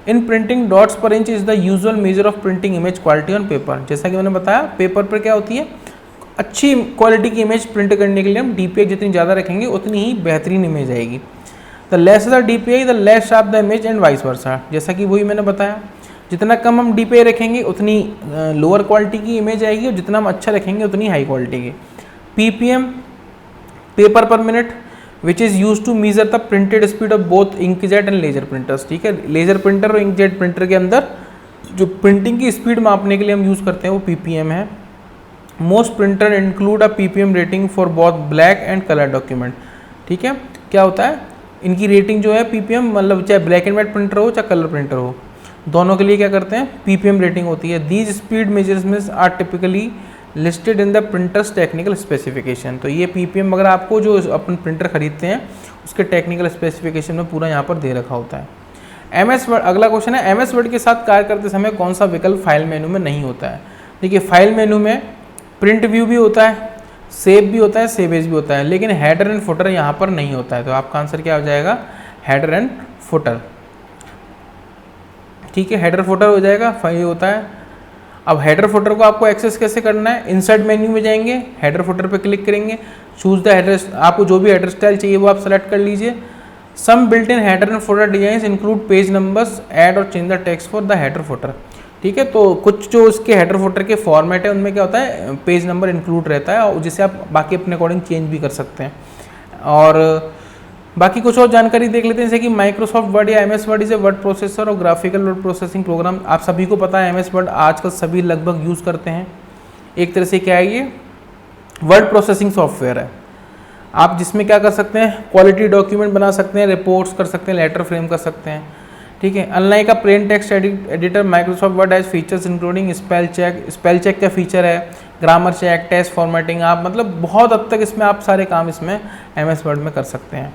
इन प्रिंटिंग डॉट्स पर inch is the usual measure of printing image quality on paper. जैसा कि मैंने बताया, पेपर पर क्या होती है, अच्छी क्वालिटी की इमेज प्रिंट करने के लिए हम DPI जितनी ज़्यादा रखेंगे उतनी ही बेहतरीन इमेज आएगी। The less the DPI the less sharp the image and vice versa. जैसा कि वही मैंने बताया, जितना कम हम DPI रखेंगे उतनी लोअर क्वालिटी की इमेज आएगी और जितना हम अच्छा रखेंगे उतनी हाई क्वालिटी की। PPM paper per minute which is use to measure the printed speed of both inkjet and laser printers, ठीक है। लेजर प्रिंटर और इंकजेट प्रिंटर के अंदर जो प्रिंटिंग की स्पीड मापने के लिए हम यूज़ करते हैं वो PPM है। Most printer include a PPM rating for both black and colour document, ठीक है। क्या होता है, इनकी रेटिंग जो है PPM, मतलब चाहे ब्लैक एंड वाइट प्रिंटर हो चाहे कलर प्रिंटर हो, दोनों के लिए क्या करते हैं, PPM रेटिंग होती है। These speed measurements are typically listed in the printer's technical specification. तो ये PPM अगर आपको जो अपन प्रिंटर खरीदते हैं उसके टेक्निकल स्पेसिफिकेशन में पूरा यहाँ पर दे रखा होता है। MS वर्ड, अगला क्वेश्चन है, MS वर्ड के साथ कार्य करते समय कौन सा विकल्प फाइल मेनू में नहीं होता है? देखिए, फाइल मेनू में प्रिंट व्यू भी होता है, सेव भी होता है, सेव एज भी होता है, लेकिन हेडर एंड फुटर यहाँ पर नहीं होता है। तो आपका आंसर क्या हो जाएगा, हेडर एंड फुटर, ठीक है, हेडर फुटर हो जाएगा, फाइल होता है। अब हेडर फुटर को आपको एक्सेस कैसे करना है, इंसर्ट मेन्यू में जाएंगे, हेडर फुटर पे क्लिक करेंगे, चूज द हेडर, आपको जो भी हेडर स्टाइल चाहिए वो आप सेलेक्ट कर लीजिए। Some built in header and footer designs include page numbers, add or change the text for the header footer, ठीक है। तो कुछ जो उसके हेडर फुटर के फॉर्मेट है उनमें क्या होता है, पेज नंबर इंक्लूड रहता है और जिसे आप बाकी अपने अकॉर्डिंग चेंज भी कर सकते हैं। और बाकी कुछ और जानकारी देख लेते हैं, जैसे कि माइक्रोसॉफ्ट वर्ड या MS word is a word processor और ग्राफिकल वर्ड प्रोसेसिंग प्रोग्राम। आप सभी को पता है MS वर्ड आजकल सभी लगभग यूज़ करते हैं। एक तरह से क्या है, ये वर्ड प्रोसेसिंग सॉफ्टवेयर है। आप जिसमें क्या कर सकते हैं, क्वालिटी डॉक्यूमेंट बना सकते हैं, रिपोर्ट्स कर सकते हैं, लेटर फ्रेम कर सकते हैं, ठीक है। Unlike a plain text editor, Microsoft Word has features including spell check का फीचर है, ग्रामर चेक, टेक्स्ट फॉर्मेटिंग, आप मतलब बहुत हद तक इसमें आप सारे काम इसमें MS वर्ड में कर सकते हैं।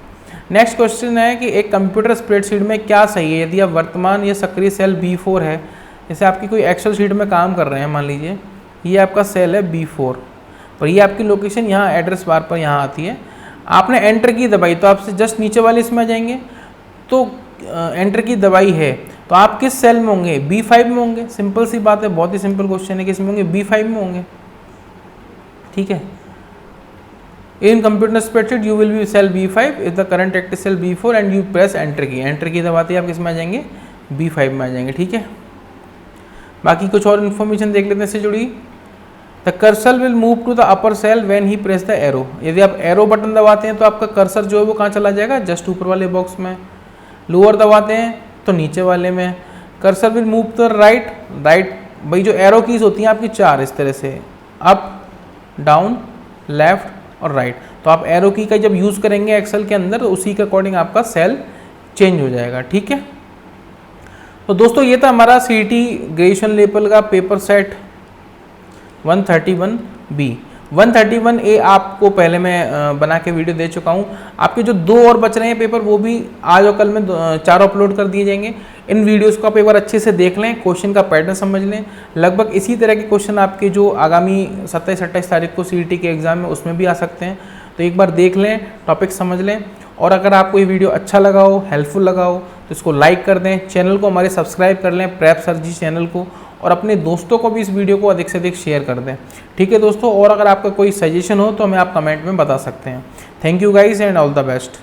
नेक्स्ट क्वेश्चन है कि एक कंप्यूटर स्प्रेडशीट में क्या सही है यदि आप वर्तमान या सक्रिय सेल B4 है, जैसे आपकी कोई एक्सेल शीट में काम कर रहे हैं, मान लीजिए ये आपका सेल है B4 और ये आपकी लोकेशन यहाँ एड्रेस बार पर यहाँ आती है, आपने एंटर की दबाई तो आपसे जस्ट नीचे वाले इसमें आ जाएंगे। तो एंटर की दबाई है तो आप किस सेल में होंगे, B5 में होंगे। सिंपल सी बात है, बहुत ही सिंपल क्वेश्चन है, किस में होंगे, B5 में होंगे, ठीक है। In computer spreadsheet you will be cell B5 is the current active cell B4 and you press enter key, enter key दबाते ही आप किस में आ जाएंगे, B5 में आ जाएंगे, ठीक है। बाकी कुछ और इन्फॉर्मेशन देख लेते हैं इससे जुड़ी। The cursor will move to the upper cell when he press the arrow. यदि आप एरो बटन दबाते हैं तो आपका कर्सर जो है वो कहाँ चला जाएगा, जस्ट ऊपर वाले बॉक्स में। लोअर दबाते हैं तो नीचे वाले में। Cursor will move to the right, भाई जो एरो कीज होती हैं आपकी 4 इस तरह से, अप, डाउन, लेफ्ट और राइट। तो आप एरो की का जब यूज़ करेंगे एक्सेल के अंदर तो उसी के अकॉर्डिंग आपका सेल चेंज हो जाएगा, ठीक है। तो दोस्तों ये था हमारा CET ग्रेजुएशन लेवल का पेपर सेट 131B। 131A आपको पहले मैं बना के वीडियो दे चुका हूँ। आपके जो 2 और बच रहे हैं पेपर वो भी आज और कल में 4 अपलोड कर दिए जाएंगे। इन वीडियोस को आप एक बार अच्छे से देख लें, क्वेश्चन का पैटर्न समझ लें। लगभग इसी तरह के क्वेश्चन आपके जो आगामी 27-28 तारीख को CET के एग्ज़ाम में उसमें भी आ सकते हैं। तो एक बार देख लें, टॉपिक समझ लें। और अगर आपको ये वीडियो अच्छा लगा हो, हेल्पफुल लगा हो तो इसको लाइक कर दें, चैनल को हमारे सब्सक्राइब कर लें, प्रेप सर जी चैनल को, और अपने दोस्तों को भी इस वीडियो को अधिक से अधिक शेयर कर दें, ठीक है दोस्तों। और अगर आपका कोई सजेशन हो तो हमें आप कमेंट में बता सकते हैं। Thank you guys and all the best.